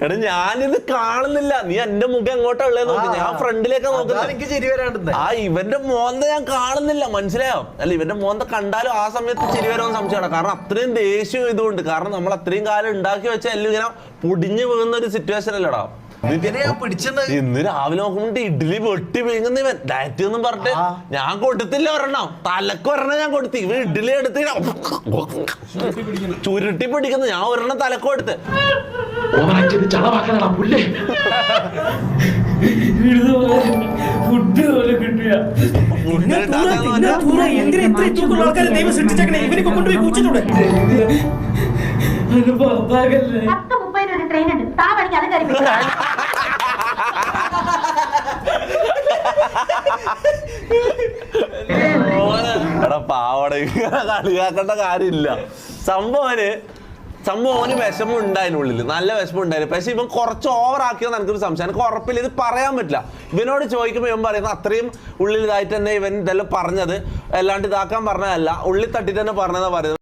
എടാ ഞാനിത് കാണുന്നില്ല, നീ എന്റെ മുഖം എങ്ങോട്ടാ ഉള്ളത് നോക്കി, ഞാൻ ഫ്രണ്ടിലേക്കാ നോക്കുന്നത്. ആ ഇവന്റെ മോന്ത ഞാൻ കാണുന്നില്ല, മനസ്സിലായോ? അല്ല ഇവന്റെ മോന്ത കണ്ടാലും ആ സമയത്ത് ചിരി വരാൻ സംശയമാണ്. കാരണം അത്രയും ദേഷ്യം ഇതുകൊണ്ട്, കാരണം നമ്മൾ അത്രയും കാലം ഉണ്ടാക്കി വെച്ച എല്ലാം ഇങ്ങനെ പൊടിഞ്ഞു വീഴുന്ന ഒരു സിറ്റുവേഷൻ അല്ലടാ. ഇന്ന് രാവിലെ നോക്കുമ്പോ ഇഡ്ഡലി വെട്ടി വീങ്ങുന്ന ഇവൻ ഡയറ്റ് എന്നും പറഞ്ഞിട്ട് ഞാൻ കൊടുത്തില്ല ഒരെണ്ണം, തലക്ക് ഒരെണ്ണം ഞാൻ കൊടുത്തു. ഇവൻ ഇഡ്ഡലി എടുത്ത് ചുരുട്ടി പിടിക്കുന്നു, ഞാൻ ഒരെണ്ണം തലക്ക് കൊടുത്ത്. എടാ പാവട കളിയാക്കേണ്ട കാര്യമില്ല. സംഭവം വിഷമം ഉണ്ടായതിനുള്ളിൽ, നല്ല വിഷമം ഉണ്ടായിരുന്നു. പക്ഷെ ഇവൻ കുറച്ച് ഓവർ ആക്കിയെന്ന് എനിക്കൊരു സംശയം. എനിക്ക് ഉറപ്പില്ല, ഇത് പറയാൻ പറ്റില്ല. ഇവനോട് ചോദിക്കുമ്പോൾ ഇവൻ പറയുന്നത് അത്രയും ഉള്ളിൽ ഇതായിട്ട് തന്നെ ഇവൻ ഇതെല്ലാം പറഞ്ഞത്, അല്ലാണ്ട് ഇതാക്കാൻ പറഞ്ഞതല്ല, ഉള്ളിൽ തട്ടിട്ട് തന്നെ പറഞ്ഞതാ പറയുന്നത്.